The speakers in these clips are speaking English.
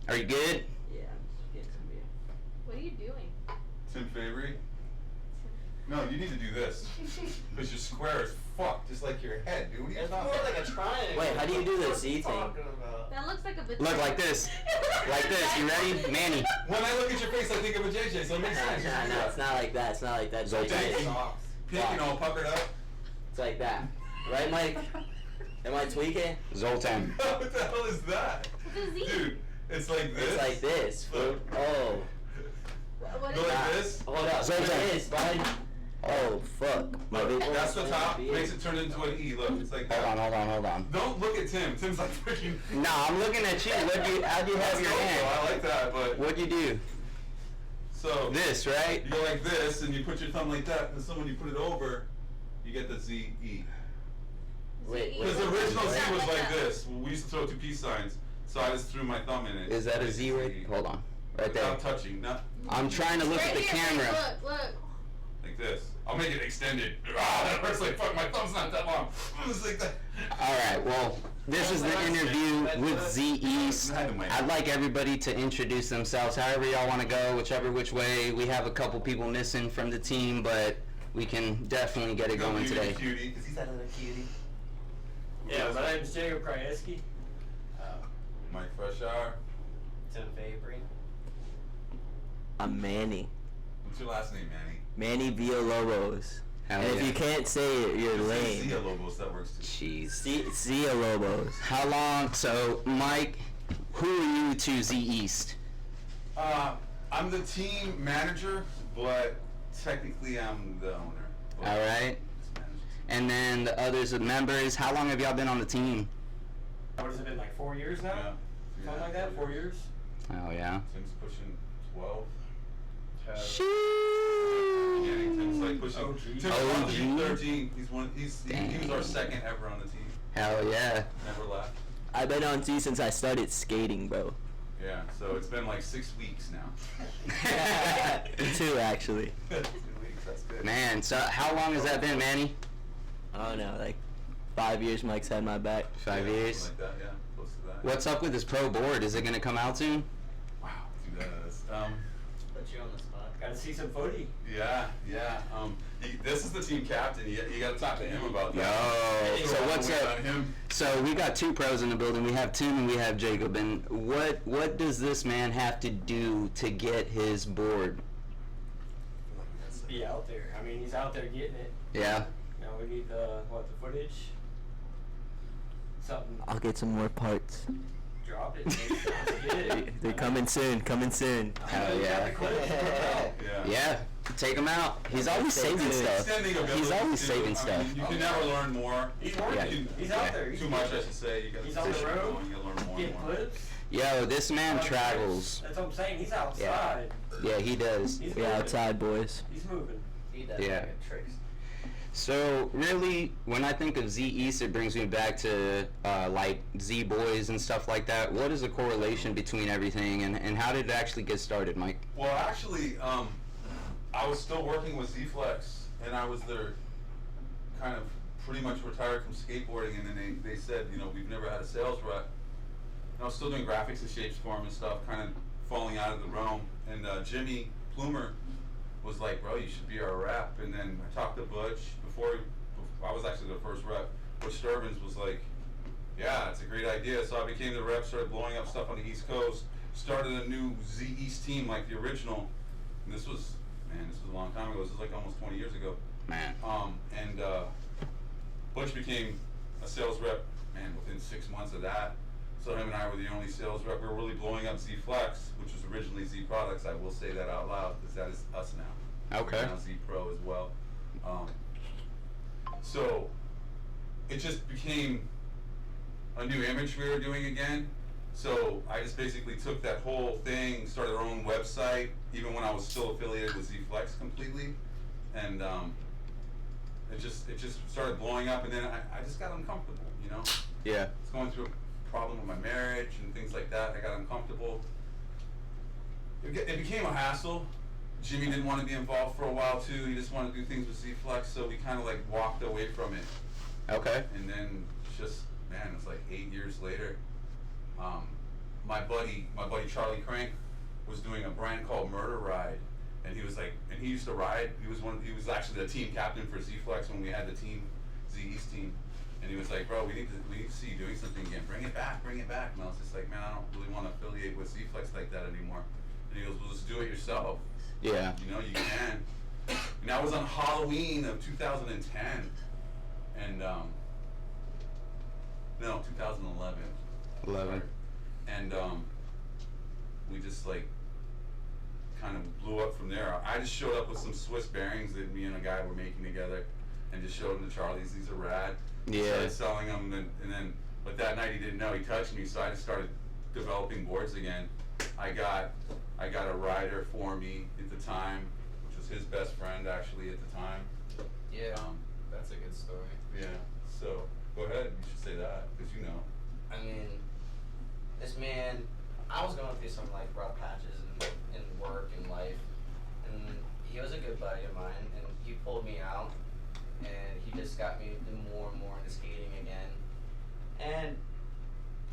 Are you good? Yeah, I'm just getting some beer. What are you doing? Tim Favory? No, you need to do this. Because your square is fucked, just like your head, dude. What are you It's more talking like a triangle. Wait, how do you do the Z thing? That looks like a potato. Look like this. Like this. You ready? Manny. When I look at your face, I think of a JJ, so it makes sense. No, it's not like that. It's not like that. It's like Thank this. you. Pink and all puckered up. It's like that. Right, Mike? Am I tweaking? Zoltan. What the hell is that? It's a Z. Dude, it's like this. It's like this. Look. Oh. What Go is like that? this. Hold up. Zoltan. Like this, bud. Oh, fuck. My Look, big that's the top. Makes it turn into an E. Look, it's like that. Hold on. Don't look at Tim. Tim's like freaking. Nah, I'm looking at you. How'd you have your hand? I like that, but. What'd you do? So. This, right? You go like this, and you put your thumb like that, and so when you put it over, you get the Z-E. Wait. Because the original Z was like this. We used to throw two peace signs, so I just threw my thumb in it. Is that a Z right? Hold on. Right there. Without touching. No. I'm trying to look right at the here, camera. Look. Like this. I'll make it extended. That hurts like fuck. My thumb's not that long. It's like that. Alright, well, this is the interview with Z East. I'd like everybody to introduce themselves however y'all want to go, whichever which way. We have a couple people missing from the team, but we can definitely get it going today. Cutie, because he's that little cutie. Yeah, my name's Jacob Krajewski. Mike Freshour. Tim Favory. I'm Manny. What's your last name, Manny? Manny Villalobos. Hell And yeah. if you can't say it, you're lame. Zia Lobos, that works too. Jeez. Zia Lobos. How long? So, Mike, who are you to Z East? I'm the team manager, but technically I'm the owner. Alright. And then the others are members. How long have y'all been on the team? What has it been, like 4 years now? Yeah. Something like that, 4 years? Oh, yeah. Tim's pushing 12. Yeah, Sheesh. Tim's like pushing. OG. Tim's about to be OG. 13. He was our second ever on the team. Hell yeah. Never left. I've been on Z since I started skating, bro. Yeah, so it's been like 6 weeks now. 2 actually. 2 weeks, that's good. Man, so how long has that been, Manny? I don't know, like 5 years Mike's had my back. 5 Yeah, years? something like that, yeah, close to that. What's up with this pro board? Is it going to come out soon? Wow, dude, that is. Put you on the spot. Gotta see some footy. Yeah. This is the team captain. You got to talk to him about that. Yo, so what's up? up? Him. So we got 2 pros in the building. We have Tim and we have Jacob. And what does this man have to do to get his board? Be out there. I mean, he's out there getting it. Yeah. Now we need the footage. Something. I'll get some more parts. Drop it. Get it. They're coming soon, Hell yeah. Yeah. Take him out. He's always saving stuff. Extending ability He's always too. saving I stuff. mean, you can never learn more. He's working. Yeah. He's out there. Too much, I should say. You got He's on the road. You got to learn more. Get and more. clips. Yo, this man travels. That's what I'm saying. He's outside. Yeah, he does. He's We moving. outside, boys. He's moving. He does Yeah. tricks. So really, when I think of Z East, it brings me back to like Z Boys and stuff like that. What is the correlation between everything, and how did it actually get started, Mike? Well, actually, I was still working with Z-Flex, and I was there kind of pretty much retired from skateboarding, and then they said, we've never had a sales rep. And I was still doing graphics and shapes for them and stuff, kind of falling out of the realm. And Jimmy Plumer was like, bro, you should be our rep. And then I talked to Butch before I was actually the first rep. Butch Sturbins was like, yeah, it's a great idea. So I became the rep, started blowing up stuff on the East Coast, started a new Z East team like the original. And this was a long time ago. This was like almost 20 years ago. Man. And Butch became a sales rep, within 6 months of that. So him and I were the only sales rep. We were really blowing up Z Flex, which was originally Z Products. I will say that out loud because that is us now. Okay. We're now Z Pro as well. So it just became a new image we were doing again. So I just basically took that whole thing, started our own website, even when I was still affiliated with Z Flex completely, and it just started blowing up. And then I just got uncomfortable, Yeah. I was going through a problem with my marriage and things like that. I got uncomfortable. It became a hassle. Jimmy didn't want to be involved for a while too. He just wanted to do things with Z Flex, so we kind of like walked away from it. Okay. And then it's like 8 years later, my buddy Charlie Crank was doing a brand called Murder Ride, and he was like, and he used to ride. He was actually the team captain for Z-Flex when we had the team, Z East team, and he was like, bro, we need to see you doing something again. Bring it back. And I was just like, man, I don't really want to affiliate with Z-Flex like that anymore. And he goes, well, just do it yourself. Yeah. You know, you can. And that was on Halloween of 2010, and no, 2011. 11. And we just like kind of blew up from there. I just showed up with some Swiss bearings that me and a guy were making together, and just showed them to Charlie's. These are rad. Yeah. Started selling them, and then, but that night he didn't know. He touched me, so I just started developing boards again. I got a rider for me at the time, which was his best friend actually at the time. Yeah, that's a good story. Yeah. So go ahead. You should say that because you know. I mean, this man, I was going through some like rough patches in work and life, and he was a good buddy of mine, and he pulled me out, and he just got me more and more into skating again. And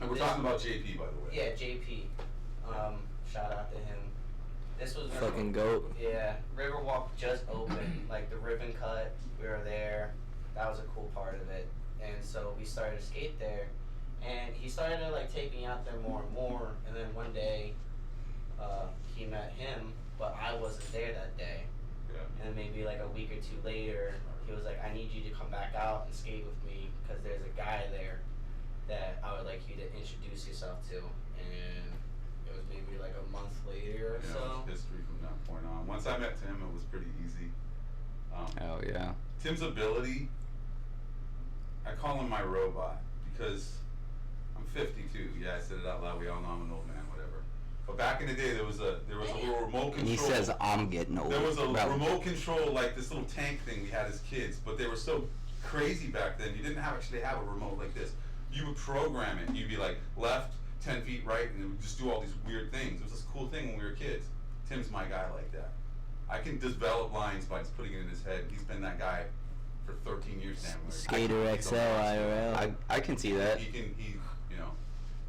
we're talking about JP, by the way. yeah, JP. Shout out to him. This was Fucking goat. Yeah, Riverwalk just opened, like the ribbon cut. We were there. That was a cool part of it, and so we started to skate there. And he started to like take me out there more and more. And then one day, he met him, but I wasn't there that day. Yeah. And maybe like a week or two later, he was like, "I need you to come back out and skate with me because there's a guy there that I would like you to introduce yourself to." And it was maybe like a month later or Yeah, so. it was history from that point on. Once I met Tim, it was pretty easy. Oh yeah. Tim's ability, I call him my robot because I'm 52. Yeah, I said it out loud. We all know I'm an old man, whatever. But back in the day, there was a little remote control. And he says, I'm getting old. There was a bro. remote control, like this little tank thing we had as kids, but they were so crazy back then. You didn't actually have a remote like this. You would program it. You'd be like left 10 feet right, and it would just do all these weird things. It was this cool thing when we were kids. Tim's my guy like that. I can develop lines by just putting it in his head. He's been that guy for 13 years now. Skater XL IRL. I can see that. You know,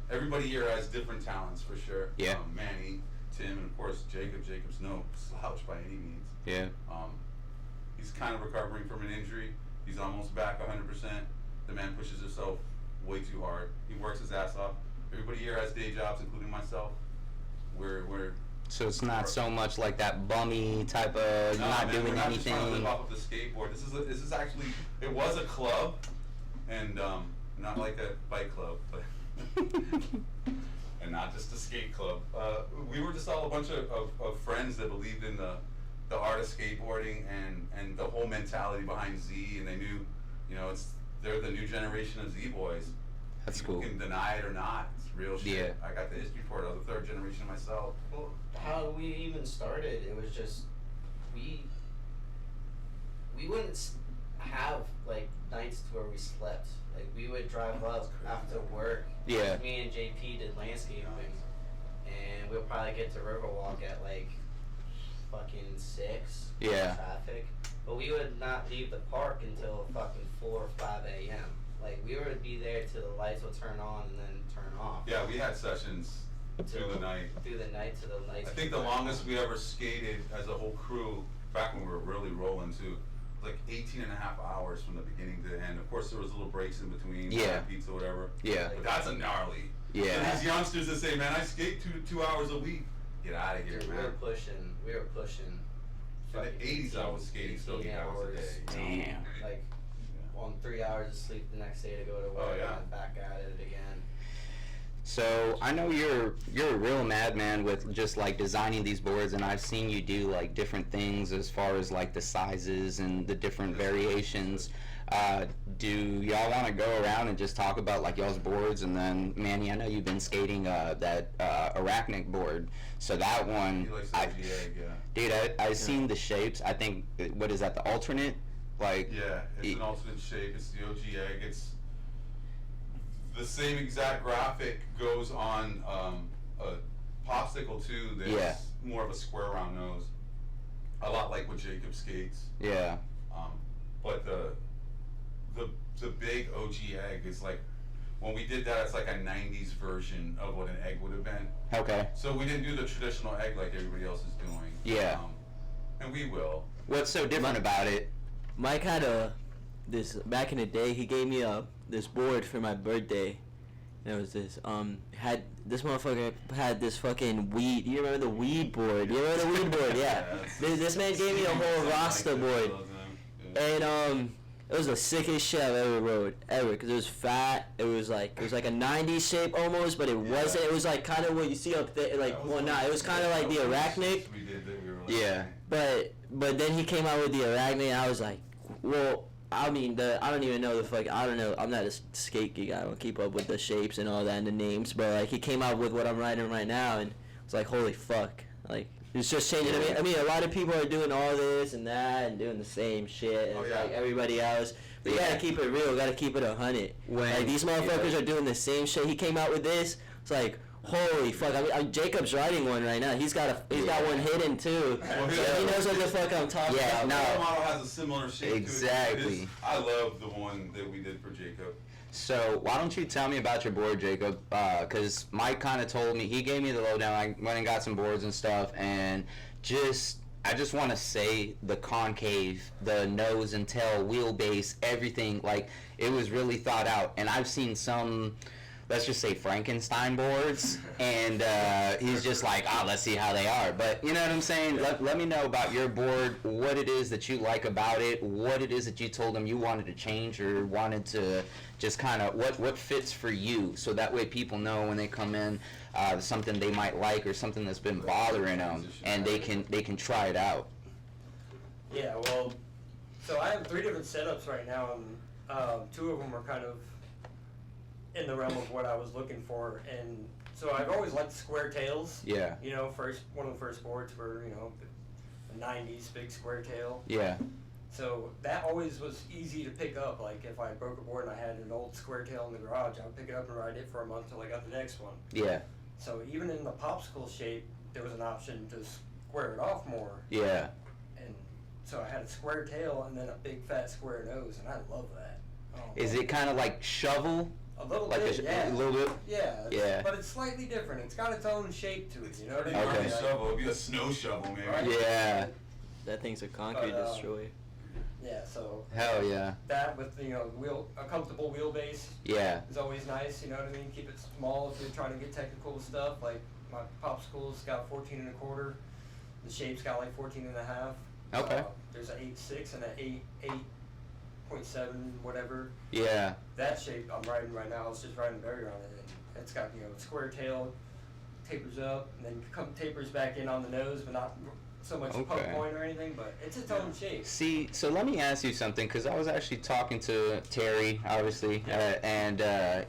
everybody here has different talents for sure. Yeah. Manny, Tim, and of course Jacob. Jacob's no slouch by any means. Yeah. He's kind of recovering from an injury. He's almost back 100%. The man pushes himself way too hard. He works his ass off. Everybody here has day jobs, including myself. We're So it's not so much like that bummy type of not doing we're not just trying to anything. live off of the skateboard. This is actually, it was a club, and not like a bike club, but and not just a skate club. We were just all a bunch of friends that believed in the art of skateboarding and the whole mentality behind Z, and they knew, you know, they're the new generation of Z boys. That's People cool. can deny it or not. It's real shit. Yeah. I got the history for it. I was the third generation myself. Well, how we even started, it was just we wouldn't have like nights to where we slept. Like we would drive up after work. Yeah. Me and JP did landscaping, and we'll probably get to Riverwalk at like fucking 6. Yeah. Traffic, but we would not leave the park until fucking 4 or 5 a.m. Like we would be there till the lights would turn on and then turn off. Yeah, we had sessions through the night. Through the night to the lights. I think the longest we ever skated as a whole crew, back when we were really rolling too, was like 18 and a half hours from the beginning to the end. Of course, there was little breaks in between, Yeah. pizza, whatever. Yeah. But that's a gnarly. Yeah. So these youngsters that say, man, I skate two hours a week. Get out of here, Dude, man. we were pushing. In the fucking 80s, I was skating still 8 hours a day. you know, Damn. Like, on 3 hours of sleep the next day to go to work Oh, yeah. and then back at it again. So I know you're a real madman with just like designing these boards, and I've seen you do like different things as far as like the sizes and the different variations. Do y'all want to go around and just talk about like y'all's boards? And then Manny, I know you've been skating that Arachnic board, so that one, He likes the OG egg, yeah. dude, I've seen the shapes. I think what is that, the alternate? Like Yeah, it's an alternate shape. It's the OG egg. It's the same exact graphic goes on a popsicle too. That's Yeah. more of a square round nose. A lot like what Jacob skates. yeah, But the big OG egg is like when we did that, it's like a 90s version of what an egg would have been. Okay. So we didn't do the traditional egg like everybody else is doing. Yeah. And we will. What's so different about it? Mike had this back in the day. He gave me this board for my birthday. And it was this had this motherfucker had this fucking weed. You remember the weed board? You remember the weed board? Yeah. This man gave me a whole Rasta board, and it was the sickest shit I've ever rode ever. Cause it was fat. It was like a 90s shape almost, but it wasn't. It was like kind of what you see up there. Like it was kind of like the arachnid. Yeah. But then he came out with the arachnid, and I was like, well, I mean, I don't even know the fuck. I don't know. I'm not a skate geek. I don't keep up with the shapes and all that and the names. But like, he came out with what I'm riding right now, and it's like, holy fuck! Like, it's just changing. I mean, a lot of people are doing all this and that and doing the same shit as like everybody else. But you gotta keep it real. Gotta keep it 100. Like these motherfuckers are doing the same shit. He came out with this. It's like, holy fuck! I mean, Jacob's riding one right now. He's got one hidden too. Well, so he knows what the fuck I'm talking about. The model has a similar shape exactly. to it. I love the one that we did for Jacob. So why don't you tell me about your board, Jacob? Because Mike kind of told me, he gave me the lowdown. I went and got some boards and stuff, and I just want to say the concave, the nose and tail, wheelbase, everything, like, it was really thought out. And I've seen some, let's just say, Frankenstein boards, and he's just like, let's see how they are. But you know what I'm saying? Let me know about your board, what it is that you like about it, what it is that you told him you wanted to change or wanted to just kind of, what fits for you, so that way people know when they come in, something they might like or something that's been bothering them, and they can try it out. Yeah, well, so I have 3 different setups right now, and 2 of them are kind of in the realm of what I was looking for. And so I've always liked square tails. Yeah. You know, one of the first boards were, you know, the 90s big square tail. Yeah. So that always was easy to pick up. Like if I broke a board and I had an old square tail in the garage, I would pick it up and ride it for a month till I got the next one. Yeah. So even in the popsicle shape, there was an option to square it off more. Yeah. And so I had a square tail and then a big fat square nose, and I love that. Is it kind of like shovel? A little like bit, yeah. A little bit? Yeah. Yeah. But it's slightly different. It's got its own shape to it, you know what I mean? Okay. A shovel. It'd be a snow shovel, maybe. Right? Yeah. That thing's a concrete destroyer. Yeah, so Hell yeah. that with, you know, a comfortable wheelbase Yeah. is always nice, you know what I mean? Keep it small if you're trying to get technical with stuff. Like my popsicle's got 14 1/4. The shape's got like 14 1/2. Okay. There's an 8.6 and an 8.7 whatever. Yeah. That shape I'm riding right now. I was just riding Barrier on it, and it's got, you know, square tail, tapers up, and then tapers back in on the nose, but not so much pump point or anything. But it's its own shape. See, so let me ask you something, because I was actually talking to Terry, obviously, and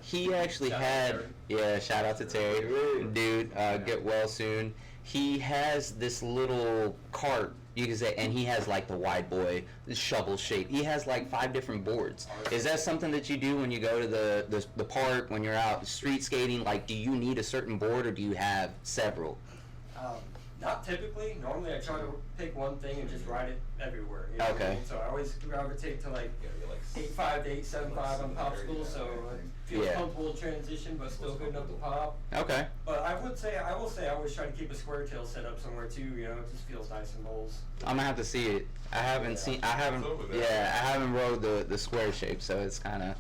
he actually shout out to Terry, dude, get well soon. He has this little cart, you can say, and he has like the wide boy, the shovel shape. He has like 5 different boards. Is that something that you do when you go to the park, when you're out street skating? Like, do you need a certain board, or do you have several? Not typically. Normally I try to pick one thing and just ride it everywhere. You know what I mean? So I always gravitate to like 8.5 to 8.75 on popsicles, so it feels comfortable to transition, but still good enough to pop. Okay. But I will say I always try to keep a square tail set up somewhere too. You know, it just feels nice and bowls. I'm gonna have to see it. I haven't rode the square shape, so it's kind of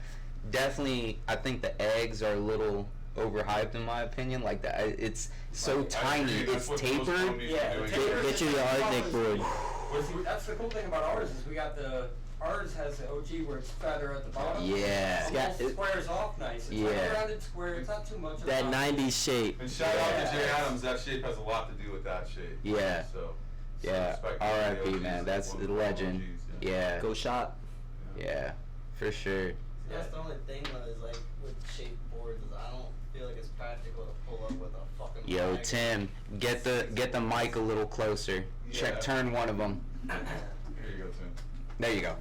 definitely. I think the eggs are a little overhyped in my opinion. Like that, it's so tiny. It's tapered. Get you your Arctic board. That's the cool thing about ours is ours has the OG where it's fatter at the bottom. Yeah. It squares off nice. It's like a rounded square. It's not too much. That 90s shape. And shout out to Jay Adams. That shape has a lot to do with that shape. Yeah. So. R.I.P. man. That's the legend. Yeah. Go shop. Yeah. For sure. That's the only thing though is like with shaped boards is I don't feel like it's practical to pull up with a fucking. Yo, bag. Tim, get the mic a little closer. Turn one of them. Here you go, Tim. There you go.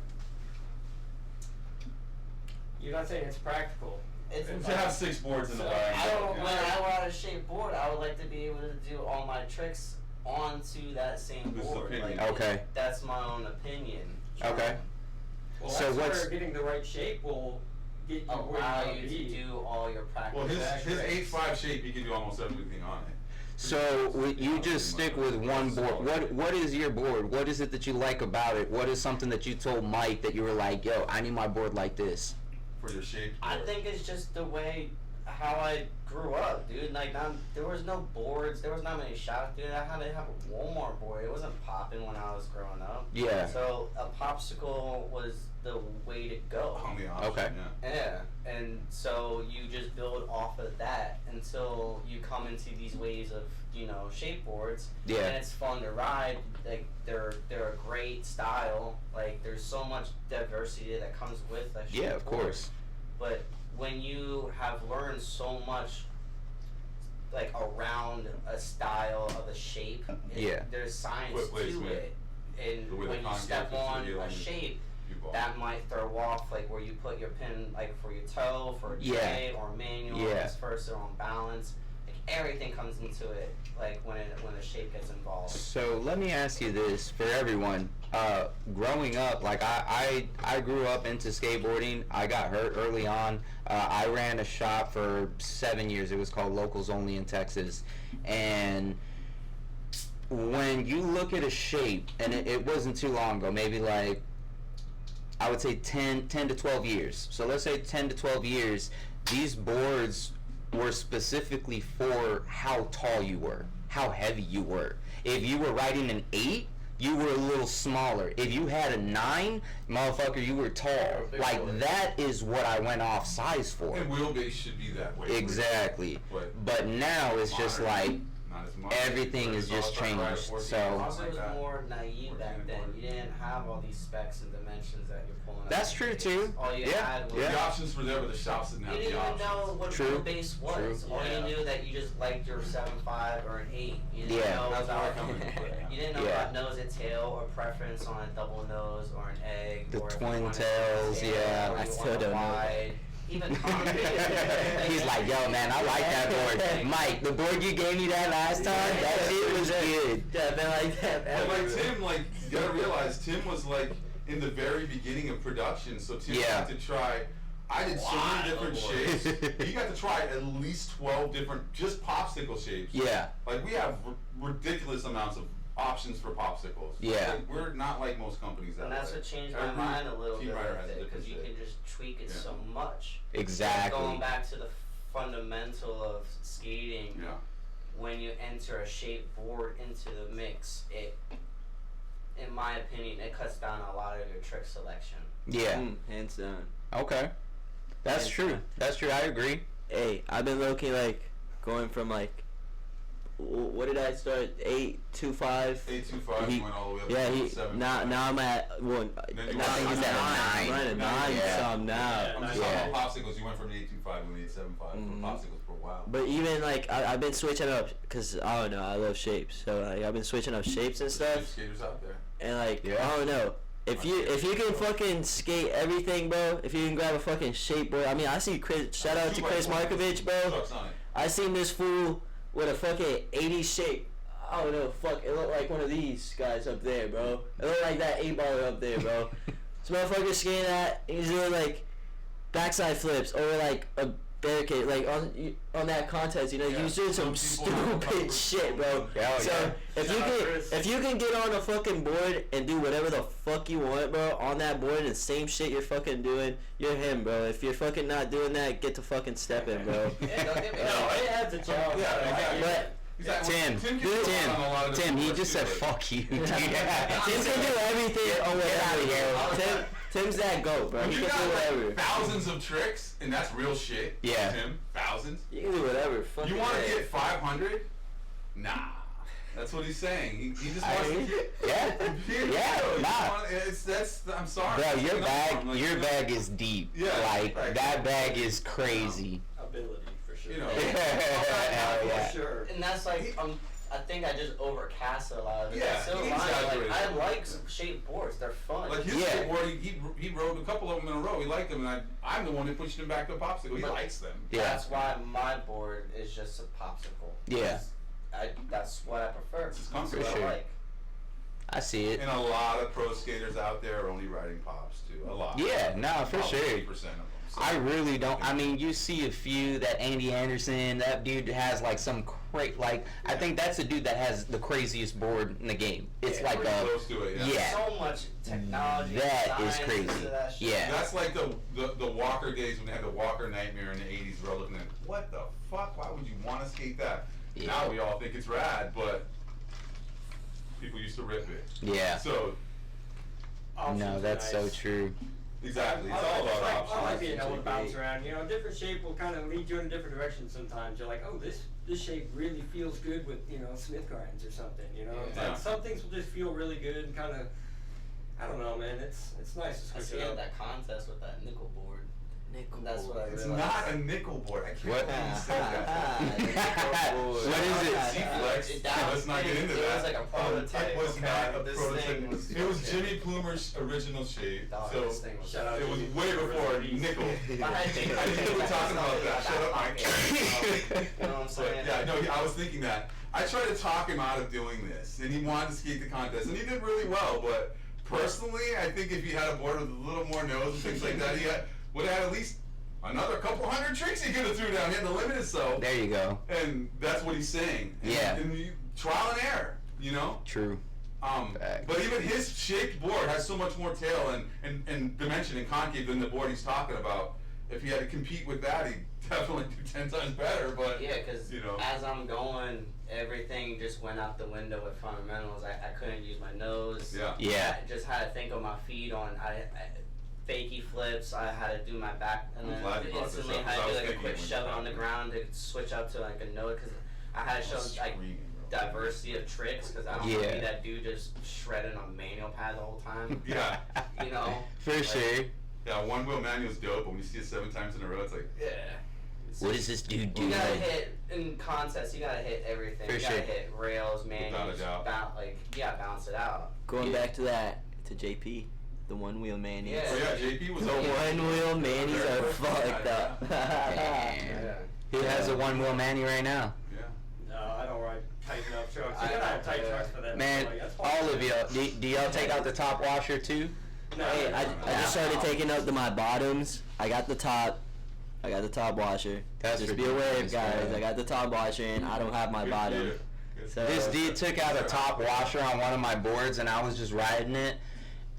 You're not saying it's practical. It's to have 6 boards in the bag. When I ride a shaped board, I would like to be able to do all my tricks onto that same board. Like, Okay. That's my own opinion. Okay. Well, So that's what's where getting the right shape will get you where allow you you to be. do all your practice. Well, his tricks. 8.5 shape, you can do almost everything on it. So you just stick with one board. What is your board? What is it that you like about it? What is something that you told Mike that you were like, yo, I need my board like this? For your shape. I think it's just the way how I grew up, dude. Like, there was no boards, there was not many shops, dude. I had to have a Walmart board. It wasn't popping when I was growing up. Yeah. So a popsicle was the way to go. Only option, Okay. yeah. Yeah, and so you just build off of that until you come into these ways of, shape boards. Yeah. And it's fun to ride. Like, they're a great style. Like, there's so much diversity that comes with a shape Yeah, of board. course. But when you have learned so much, like, around a style of a shape, Yeah. there's science Foot placement. to it. And The way the when you contact step is to on the a element. shape, You ball. that might throw off, like, where you put your pin, like, for your toe, for a Yeah. tray, or manual, Yeah. vice versa, on balance. Like, everything comes into it, like, when the shape gets involved. So let me ask you this for everyone. Growing up, like I grew up into skateboarding. I got hurt early on. I ran a shop for 7 years. It was called Locals Only in Texas. And when you look at a shape, and it wasn't too long ago, maybe like, I would say 10 to 12 years. So let's say 10 to 12 years, these boards were specifically for how tall you were, how heavy you were. If you were riding an 8, you were a little smaller. If you had a 9, motherfucker, you were tall. Like, that is what I went off size for. And wheelbase should be that way. Exactly. But now it's just like, Not as much. everything is just changed, so- Also, it was more naive back then. You didn't have all these specs and dimensions that you're pulling out. That's of true, the too. base. All you Yeah, had was... yeah. The options were there, but the shops didn't have You the didn't even options. know what True. base was. True. All Yeah. you knew that you just liked your 7.5 or an 8. You didn't Yeah. know That's where I about come into play. you didn't know Yeah. about nose and tail or preference on a double nose or an egg. The or if you twin wanted tails, a tail yeah. or I you still wanted don't know wide. Even concrete. He's like, yo, man, I like that board. Mike, the board you gave me that last time, that shit was good. Yeah, been like that. And like Tim, like, you gotta realize Tim was like in the very beginning of production, so Tim Yeah. got to try. I did so many different shapes. He got to try at least 12 different just popsicle shapes. Yeah. Like, we have ridiculous amounts of options for popsicles. Yeah. Like, we're not like most companies that And that's way. what changed my Every mind a little team bit rider with has a it, different because you shape. can just tweak it Yeah. so much. Exactly. Going back to the fundamental of skating, Yeah. when you enter a shape board into the mix, it, in my opinion, it cuts down a lot of your trick selection. Yeah. Hands down. Okay. That's Hands true. down. That's true. I agree. Hey, I've been low-key, like, going from, like, what did I start? 8.25. 825 He- went all the way up Yeah, to 7. now I'm at Then well. you Now went I'm to at 9. I'm running a 9 Yeah. some now. Yeah. I'm just Yeah. talking about popsicles. You went from the 825 to the 875 Mhm. for popsicles for a while. But even like I've been switching up because I don't know, I love shapes, so like I've been switching up shapes and There's stuff, skaters out there. and like Yeah. I don't know. If you can fucking skate everything, bro. If you can grab a fucking shape, bro. I mean, I see Chris. Shout out to Chris Markovich, bro. Sucks on it. I seen this fool with a fucking 80s shape. I don't know, fuck. It looked like one of these guys up there, bro. It looked like that 8-baller up there, bro. This motherfucker skating that. He's doing like backside flips over like a barricade, like on that contest. You know, Yeah. he's doing some Some people stupid shit, bro. Hell So yeah. if you can get on a fucking board and do whatever the fuck you want, bro, on that board and same shit you're fucking doing, you're him, bro. If you're fucking not doing that, get to fucking step in, bro. Yeah, don't get me No, wrong. it adds a challenge. Yeah, exactly. But Exactly. Tim, Tim, gets around on a lot of Tim, different he boards just too, said but- fuck you. Tim can do everything. Oh, Get out of here. Tim's that goat, bro. When He you can got do like whatever. thousands of tricks, and that's real shit. Yeah. Tim, thousands. You can do whatever. Fuck You it. want to get 500? Nah. That's what he's saying. He just I wants mean, to. yeah. Here Yeah, you go. nah. I'm sorry. Bro, your You know, bag, like, your you know, bag is deep. Yeah, Like, like- that bag is crazy. Ability, for sure. You know. Hell yeah. For sure. And that's like, I think I just overcast a lot of it. Yeah, It's still he fine. exaggerated. Like, I like shape boards. They're fun. Like his Yeah. skateboard, he rode a couple of them in a row. He liked them, and I'm the one that pushed him back to a popsicle. He But- likes them. Yeah. That's why my board is just a popsicle. Yeah. That's what I prefer. It's his That's comfort. what For sure. I like. I see it. And a lot of pro skaters out there are only riding pops too. A lot. Yeah, nah, for Probably sure. 80% of them. So, I really don't. I mean, you see a few that Andy Anderson, that dude has like some I think that's the dude that has the craziest board in the game. It's like pretty close to it. yeah. So much technology. That is science crazy. into that shit. Yeah. That's like the Walker days when they had the Walker Nightmare in the 80s. We're all looking at, what the fuck? Why would you want to skate that? Yeah. Now we all think it's rad, but people used to rip it. Yeah. So, No, that's so true. exactly. It's all about I options. like being able to bounce around. You know, different shape will kind of lead you in a different direction sometimes. You're like, oh, this shape really feels good with, you know, Smith grinds or something. You know, it's Yeah. like some things will just feel really good and kind of, I don't know, man. It's nice to I switch see it at up. that contest with that nickel board. Nickel That's what I It's realized. not a nickel board. I can't What? believe you said that. What is it? Z-Flex. Let's not get into It that. was like a prototype. It was okay? not a This prototype. thing was It was fucking- Jimmy Plumer's original shape. Dog, So this thing was Shout out it was Jimmy way Plumer, before rest in peace. nickel. I I didn't know we were talking about that. Shut up, Mike. You know what I'm But saying? yeah, no, I was thinking that. I tried to talk him out of doing this, and he wanted to skate the contest, and he did really well. But personally, I think if he had a board with a little more nose and things like that, he would have had at least another couple hundred tricks he could have threw down. He had to limit himself, There you go. and that's what he's saying. And, Yeah. and you, trial and error, you know. True. Facts. But even his shaped board has so much more tail and dimension and concave than the board he's talking about. If he had to compete with that, he'd definitely do 10 times better. But Yeah, because you know, as I'm going, everything just went out the window with fundamentals. I couldn't use my nose. yeah. Yeah. I just had to think on my feet on fakie flips. I had to do my back, and I'm then glad you brought this instantly up, 'cause had I to do was like a thinking quick when you shove it talked on the about ground to switch up to like a note because I had to show like diversity of tricks because I don't want to Yeah. be that dude just shredding on manual pad the whole time. Yeah. You know. For sure. Yeah, one wheel manual's dope, but when you see it 7 times in a row, it's like, Yeah. What does this dude do? You gotta hit in contests. You gotta hit everything. For You gotta sure. hit rails, manuals, Without a doubt. you gotta balance it out. Going Yeah. back to that, to JP, the one wheel Manny. Yeah. oh yeah, JP was The over. one wheel Manny's are fucked up. Damn. Who has a one wheel Manny right now? Yeah. No, I don't ride tight enough trucks. I You gotta have tight don't, trucks for that. Man, Like, that's all of y'all. Do y'all take out the top washer too? No, Hey, I just started taking up my bottoms. I got the top washer. That's Just be aware, ridiculous, guys. man. I got the top washer and I don't have my Good bottom. kid. Good So- kid. This dude took out a top washer on one of my boards, and I was just riding it.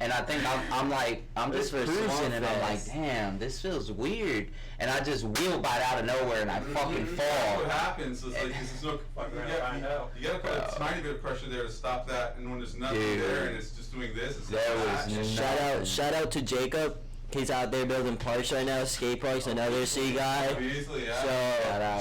And I think I'm just This for cruising, Swamp and I'm like, Fest. damn, this feels weird. And I just wheel bite out of nowhere, and I fucking That's fall. what happens. It's like there's no. Fuck You around, gotta, find out. you gotta put a tiny bit of pressure there to stop that, and when there's nothing Dude. there and it's just doing this, it's There like was that. Shout out to Jacob. He's out there building parks right now, skate parks, another C guy. Beasley, yeah.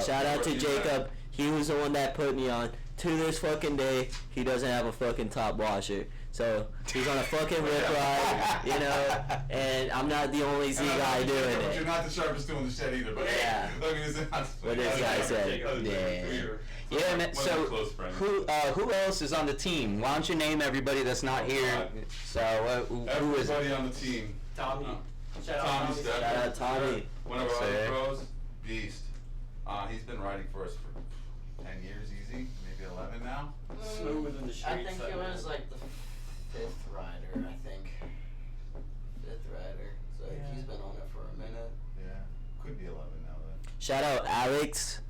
So shout out to Working Jacob. He was the one that put me on. To this fucking day, he doesn't have a fucking top washer. So he's on a fucking rip ride, you know, and I'm not the only Z guy doing You're it. not the sharpest tool in the shed either, but Yeah. I mean, it's not. What this guy said. Yeah. Yeah, man. One of So my close friends. who else is on the team? Why don't you name everybody that's not here? So who is? Everybody on the team. Tommy. Shout out Tommy Tommy. Steph. Shout out Tommy. One of Yes, our other sir. pros, Beast. He's been riding for us for 10 years easy, maybe 11 now. Smooth in the streets. I think that it man. was like the 5th rider. I think 5th rider. So Yeah. he's been on it for a minute. Yeah, could be 11 now then. Shout out Alex.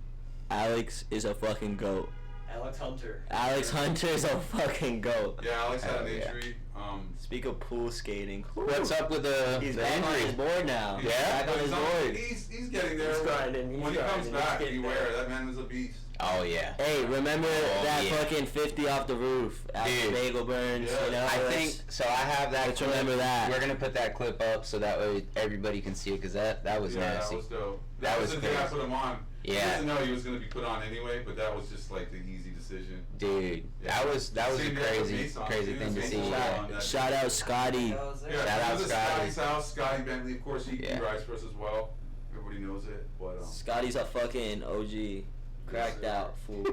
Alex is a fucking goat. Alex Hunter. Alex Hunter is a fucking goat. Yeah, Alex had Hell an yeah. injury. Speak of pool skating. What's up with He's the back on his injury? board now. Yeah? Back on his board. He's getting there. He's grinding, he's When he comes grinding, he's back, getting beware. there. That man was a beast. Oh yeah. Hey, remember Oh, that yeah. fucking 50 off the roof after Dude. Bagel Burns? Yeah. You know, I let's- think so. I have that. let's clip. remember that. We're gonna put that clip up so that way everybody can see it, because that was Yeah, nasty. that was dope. That That was was the thing I crazy. put him on. He Yeah, doesn't know he was going to be put on anyway, but that was just like the easy decision. dude, Yeah. that was a Same day for crazy Mason, crazy too. thing to Mason see. was Yeah. on that Shout day. out Scotty. I was there. Yeah, Shout out this is Scotty. Scotty's house. Scotty Bentley, of course, he Yeah. rides for us as well. Everybody knows it, but Scotty's a fucking OG. Cracked Yes, sir. out, fool.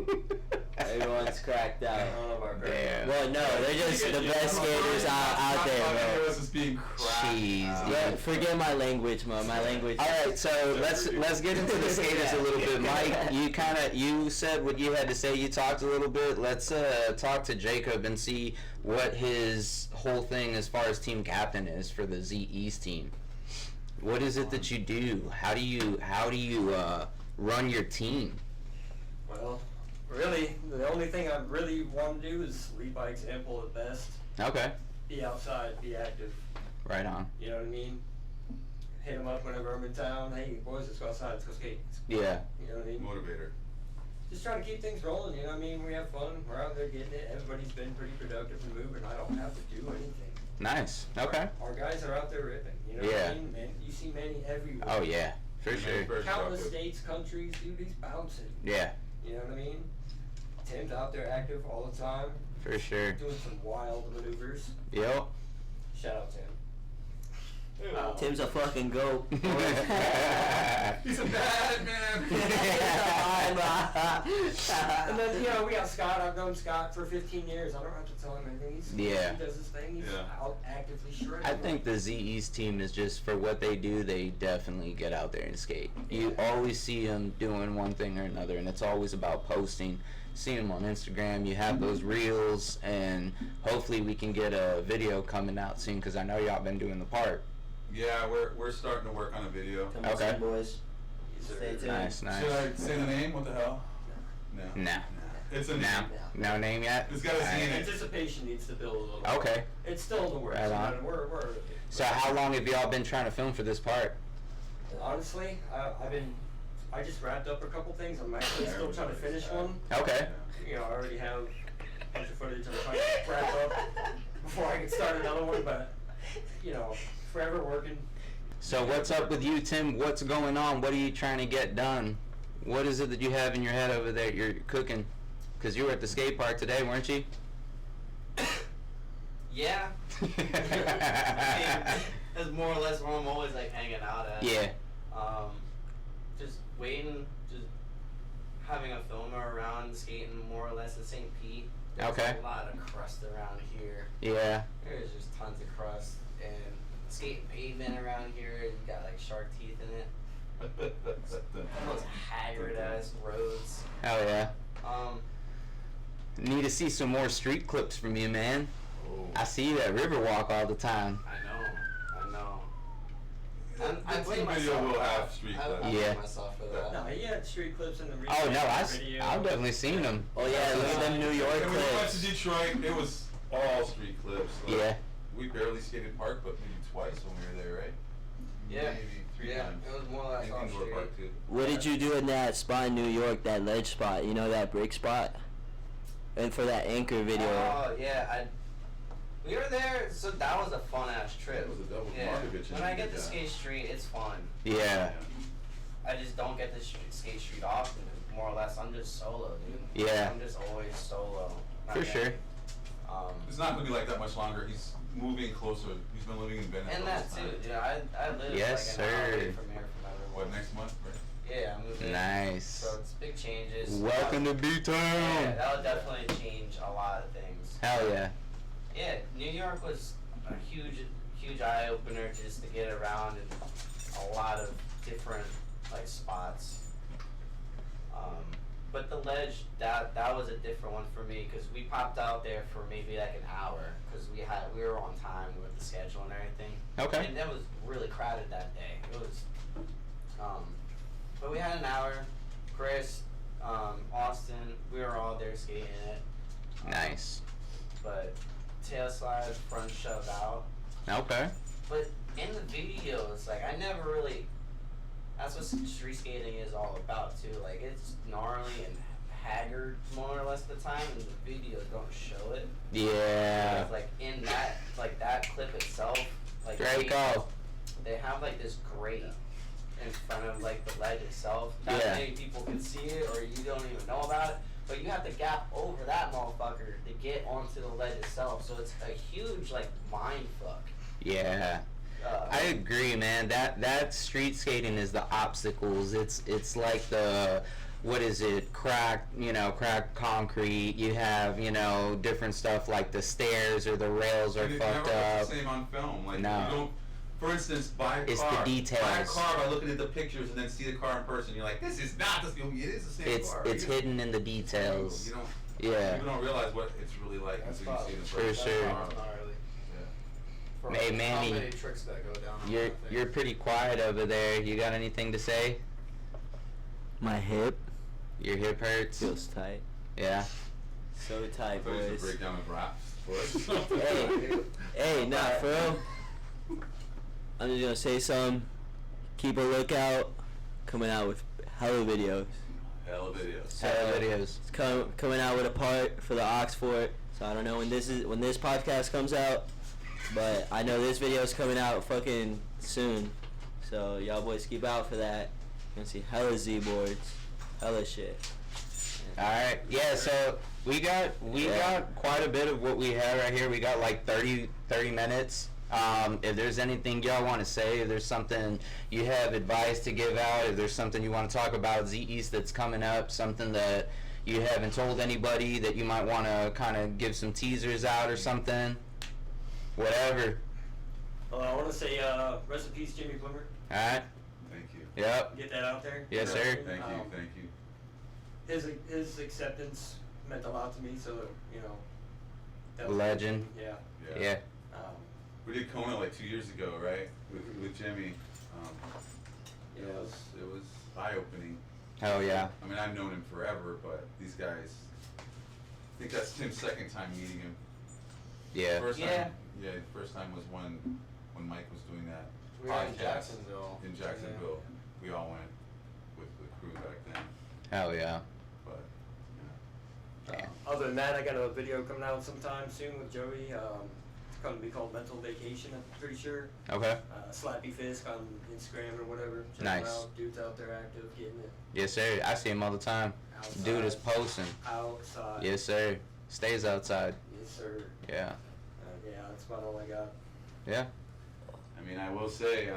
Everyone's cracked out. None of our Damn. Well, no, they're just the best skaters out there, bro. Us as being cracked Jeez, out. dude. Yeah, forget my language, man. My language. All right, so let's get into the skaters a little bit. Mike, you said what you had to say. You talked a little bit. Let's talk to Jacob and see what his whole thing as far as team captain is for the Z East team. What is it that you do? How do you run your team? Well, really, the only thing I really want to do is lead by example at best. Okay. Be outside, be active. Right on. You know what I mean? Hit them up whenever I'm in town. Hey, boys, let's go outside. Let's go skate. Yeah. You know what I mean? Motivator. Just trying to keep things rolling. You know what I mean? We have fun. We're out there getting it. Everybody's been pretty productive and moving. I don't have to do anything. Nice. Okay. Our guys are out there ripping. You know what I mean? Man, you see Manny everywhere. Oh yeah, for sure. Countless states, countries, dude, he's bouncing. Yeah. You know what I mean? Tim's out there active all the time. For sure. Doing some wild maneuvers. Yep. Shout out Tim. Tim's a fucking goat. He's a bad man. And then, you know, we got Scott. I've known Scott for 15 years. I don't have to tell him anything. He does his thing. He's out actively shredding. I think the ZE's team is just, for what they do, they definitely get out there and skate. You always see them doing one thing or another, and it's always about posting. See them on Instagram. You have those reels, and hopefully we can get a video coming out soon, because I know y'all been doing the park. Yeah, we're starting to work on a video. Come on, Okay. boys. Stay tuned. Nice. Should I say the name? What the hell? No. Nah. It's a name. No name yet? It's got a Z in it. Anticipation needs to build a little. Okay. It's still in the works. Right on. Man. We're So how long have y'all been trying to film for this part? honestly, I just wrapped up a couple things. I'm actually still trying to finish one. Okay. You know, I already have a bunch of footage I'm trying to wrap up before I can start another one, but, you know, forever working. So what's up with you, Tim? What's going on? What are you trying to get done? What is it that you have in your head over there you're cooking? Because you were at the skate park today, weren't you? Yeah. I mean, that's more or less where I'm always like hanging out at. Yeah. Just waiting, just having a filmer around, skating more or less at St. Pete. There's Okay. a lot of crust around here. Yeah. There's just tons of crust and skating pavement around here. You got like shark teeth in it. Those haggard ass roads. Hell yeah. Um, Need to see some more street clips from you, man. Oh. I see you at Riverwalk all the time. I know. I The blame team video myself. will have street I clips. Yeah. blame myself for that. No, he had street clips in the Oh no, video. I've definitely seen them. Oh yeah, look at them New York When we went to clips. Detroit, it was all street clips. Like, Yeah. We barely skated park, but maybe twice when we were there, right? Yeah. Maybe three Yeah, times. it was more or less all Indoor street. park too. What did you do in that spot in New York, that ledge spot? You know, that break spot? And for that anchor video. Oh yeah, we were there, so that was a fun ass trip. It was a double Yeah. Markovich When and I we get did to that. skate street, it's fun. Yeah. I just don't get to skate street often. More or less, I'm just solo, dude. Yeah. I'm just always solo. For sure. It's not gonna be like that much longer. He's moving closer. He's been living in Venice. And all that this too, time. dude. I live Yes, like an hour away sir. from here from everyone. What, next month, right? Yeah, I'm moving. Nice. So it's big changes. Welcome to Yeah, B-Town. that'll definitely change a lot of things. Hell yeah. Yeah, New York was a huge eye opener just to get around in a lot of different like spots. But the ledge, that was a different one for me because we popped out there for maybe like an hour because we were on time with the schedule and everything. Okay. And that was really crowded that day. It was, but we had an hour. Chris, Austin, we were all there skating it. Nice. But tail slide, front shove out. Okay. But in the videos, like I never really. That's what street skating is all about too. Like it's gnarly and haggard more or less the time, and the videos don't show it. Yeah. Because, like in that, like that clip itself, like Draco. they have like this grate in front of like the ledge itself. Not Yeah. many people can see it, or you don't even know about it. But you have to gap over that motherfucker to get onto the ledge itself. So it's a huge like mind fuck. Yeah. I agree, man. That street skating is the obstacles. It's like the, what is it? Cracked concrete. You have, different stuff like the stairs or the rails are And it fucked never up. looks the same on film. Like No. you don't. For instance, buy a It's car. the details. Buy a car by looking at the pictures and then see the car in person. You're like, this is not the film. It is the same car. It's You hidden in the details. don't. Yeah. People don't realize what it's really like until you see it in For person. sure. Gnarly. Yeah. bro. Hey, Manny, How many tricks that go down on that thing? you're pretty quiet over there. You got anything to say? My hip Your hip hurts? feels tight. Yeah. So I tight, thought you was boys. a breakdown of raps. Hey, nah, for real. I'm just gonna say something. Keep a lookout. Coming out with hella videos. Hell of videos. Hella videos. It's coming out with a part for the Oxford. So I don't know when this podcast comes out, but I know this video is coming out fucking soon. So y'all boys keep out for that. You're gonna see hella Z boards, hella shit. Alright, yeah, so we got quite a bit of what we have right here. We got like 30 minutes. If there's anything y'all want to say, if there's something you have advice to give out, if there's something you want to talk about Z East that's coming up, something that you haven't told anybody that you might want to kind of give some teasers out or something, whatever. I want to say rest in peace, Jimmy Plummer. Alright? Thank you. Yep. Get that out there. Yes, You know, sir. Thank you. Thank you. His acceptance meant a lot to me. So you know. that was- Legend. Yeah. Yeah. We did Kona like 2 years ago, right? With Jimmy. It was eye opening. Hell yeah. I mean, I've known him forever, but these guys. I think that's Tim's second time meeting him. Yeah. First Yeah. time, the first time was when Mike was doing that We were in podcast Jacksonville. in Jacksonville. We all went with the crew back then, Hell yeah. but Damn. Other than that, I got a video coming out sometime soon with Joey. It's going to be called Mental Vacation, I'm pretty sure. Okay. Slappy Fisk on Instagram or whatever. Check him Nice. out. Dude's out there active, getting it Yes, sir. I see him all the time. outside. Dude is posting. Outside. Yes, sir. Stays outside. Yes, sir. Yeah. Yeah, that's about all I got. Yeah. I mean, I will say,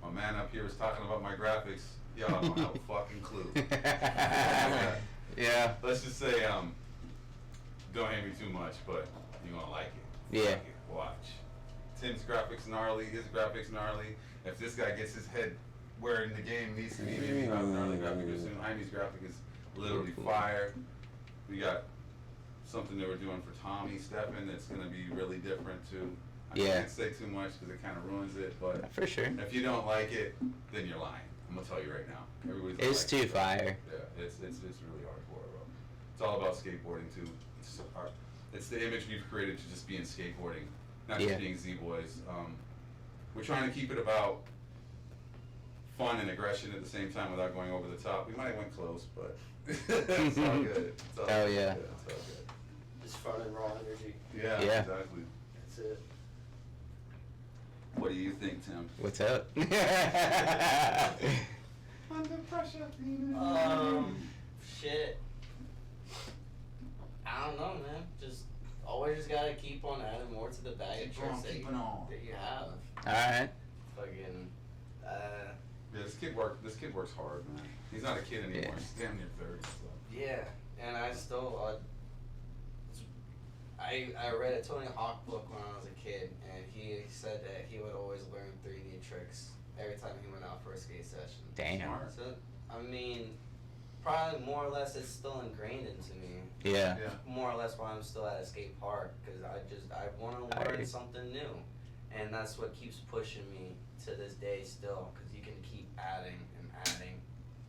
my man up here was talking about my graphics. Y'all don't have a fucking clue. Yeah. Let's just say, don't hate me too much, but you're gonna like it. Yeah. Like it. Watch. Tim's graphics gnarly, his graphics gnarly. If this guy gets his head where in the game needs to be, maybe not gnarly graphic as soon. Jaime's graphic is literally fire. We got something that we're doing for Tommy Stephen that's gonna be really different too. I Yeah. can't say too much because it kind of ruins it, but For sure. if you don't like it, then you're lying. I'm gonna tell you right now. Everybody's gonna It's like too it. fire. Yeah, it's really hardcore, bro. It's all about skateboarding too. It's the image we've created to just be in skateboarding, not Yeah. just being Z-boys. We're trying to keep it about fun and aggression at the same time without going over the top. We might have went close, but it's all good. It's all Hell good. yeah. It's all good. Just fun and raw energy. Yeah, Yeah. exactly. That's it. What do you think, Tim? What's up? Under pressure. Shit. I don't know, man. Just always just gotta keep on adding more to the bag of tricks that Keeping on. you have. Alright. Fucking, Yeah, this kid works hard, man. He's not a kid anymore. Yeah. He's damn near 30. So. yeah, and I still, I read a Tony Hawk book when I was a kid, and he said that he would always learn 3D tricks every time he went out for a skate session. Damn. Smart. So, I mean, probably more or less it's still ingrained into me. Yeah. Yeah. More or less why I'm still at a skate park, because I want to I learn agree. something new, and that's what keeps pushing me to this day still, because you can keep adding and adding.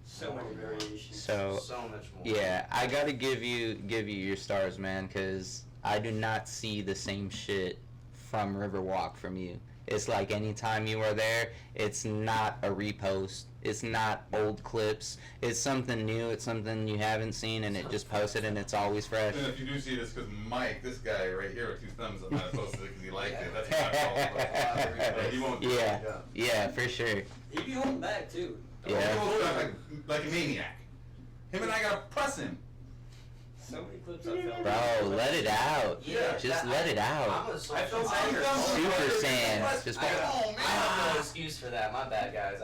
So many variations. So So much more. yeah, I gotta give you your stars, man, because I do not see the same shit from Riverwalk from you. It's like anytime you are there, it's not a repost. It's not old clips. It's something new. It's something you haven't seen, and it just posted, and it's always fresh. And if you do see this, because Mike, this guy right here with 2 thumbs up, might have posted it because he liked it. That's my fault. He won't do Yeah. it. Yeah, for sure. He'd be holding back too. Yeah. He goes back like a maniac. Him and I gotta press him. So many clips I filmed. Bro, let it out. Yeah, Just let it out. I'm a social I felt anger. Super Saiyan. Just I have no excuse for that. My bad, guys.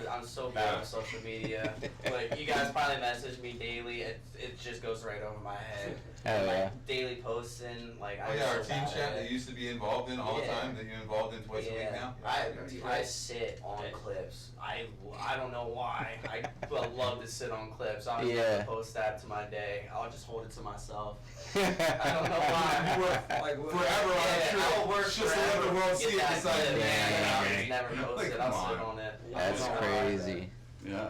I'm so bad Yeah. with social media. Like, you guys probably message me daily. It just goes right over my head. Oh, like, yeah. daily posting. Like, Oh I'm yeah, our so team bad chat at that it. you used to be involved in all the Yeah. time, that you're involved in twice a week now? I sit on clips. I don't know why. I love to sit on clips. I'll Yeah. never post that to my day. I'll just hold it to myself. I don't know why. You work forever on it. I'll work Just to let forever. the world Get see it that beside clip, you. and I'll Yeah. just never post Like, it. I'll come sit on. on it. I That's don't know why. crazy. Yeah.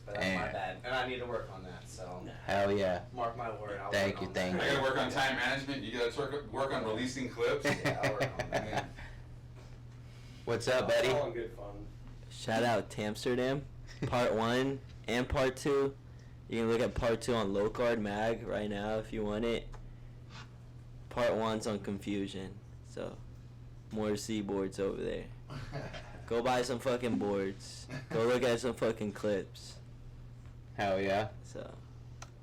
But that's my Man. bad. And I need to work on that, so Hell yeah. mark my word. I'll Thank work you, on thank that. I gotta work on time management. You gotta work on releasing clips. Yeah, I'll work on I that. mean, What's up, It's Betty? all in good fun. Shout out to Amsterdam, part 1 and part 2. You can look at part 2 on Low Card Mag right now if you want it. Part 1's on Confusion, so more C-boards over there. Go buy some fucking boards. Go look at some fucking clips. Hell yeah. So,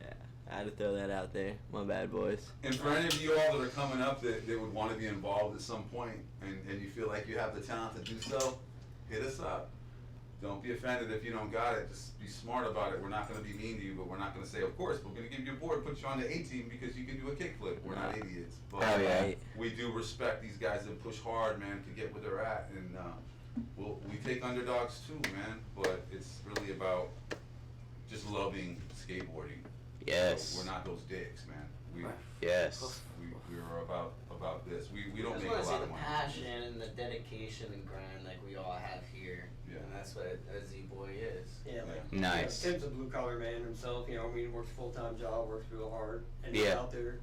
yeah, I had to throw that out there. My bad, boys. And for any of you all that are coming up that would want to be involved at some point and you feel like you have the talent to do so, hit us up. Don't be offended if you don't got it. Just be smart about it. We're not going to be mean to you, but we're not going to say, of course, we're going to give you a board, put you on the A team because you can do a kickflip. We're not idiots. But Hell yeah. Right. we do respect these guys that push hard, man, to get where they're at. And we take underdogs too, man. But it's really about just loving skateboarding. Yes. So we're not those dicks, man. Yes. We're about this. We I don't just make a want to see lot the of money. passion and the dedication and grind like we all have here. Yeah. And that's what a Z-Boy is. Yeah, like Nice. Tim's a blue collar man himself. You know, I mean, works a full time job, works real hard, and Yeah. he's out there.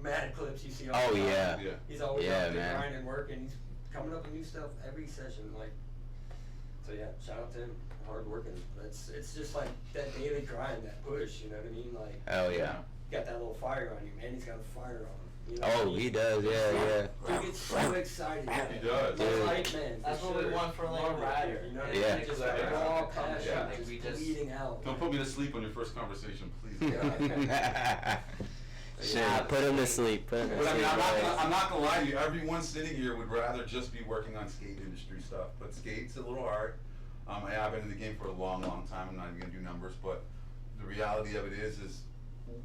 Mad clips you see all Oh the time. yeah. Yeah. He's always Yeah, out there man. grinding, working. He's coming up with new stuff every session. Like, so yeah, shout out to him. Hard working. It's just like that daily grind, that push. You know what I mean? Like, Hell yeah. you got that little fire on you, man. He's got a fire on him. You know Oh, he does. Yeah, yeah. Dude gets so excited. He does. Dude. Like, man, That's for what we sure. want for like Love a it, rider. You know what I mean? Yeah. Just Yeah. like raw passion, Yeah. Like, we just bleeding out. Don't put me to sleep on your first conversation, please. Shit. Ah, put him to sleep. Put him to But I sleep. mean, boys. I'm not gonna lie to you. Everyone sitting here would rather just be working on skate industry stuff. But skate's a little hard. I've been in the game for a long, long time. I'm not even gonna do numbers, but the reality of it is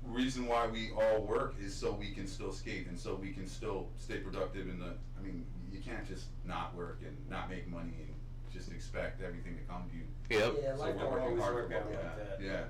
reason why we all work is so we can still skate and so we can still stay productive in the. I mean, you can't just not work and not make money and just expect everything to come to you. Yep. Yeah, So life we're don't working always hard work for out both like that. Yeah.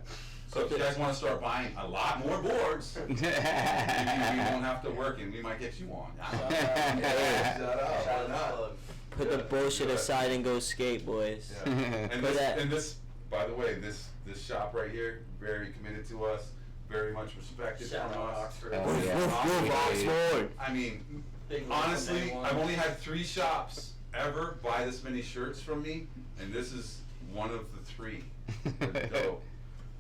So if you guys want to start buying a lot more boards, maybe we won't have to work and we might get you on. Shut up. shout Why out not? to plug. Put the Yeah, bullshit do it. aside and go skate, boys. Yeah. And For that- this, by the way, this shop right here, very committed to us, very much respected Shout from out us. Oxford. Oh, yeah. Woof, Oxford. I mean, Big love honestly, on day one. I've only had 3 shops ever buy this many shirts from me, and this is one of the 3. They're dope.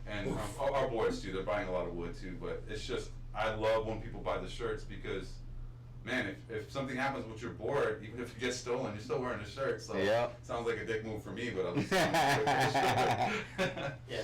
And our boys too, they're buying a lot of wood too, but it's just, I love when people buy the shirts because, man, if something happens with your board, even if it gets stolen, you're still wearing the shirt, so Yep. sounds like a dick move for me, but at least I'm wearing the shirt. Yeah,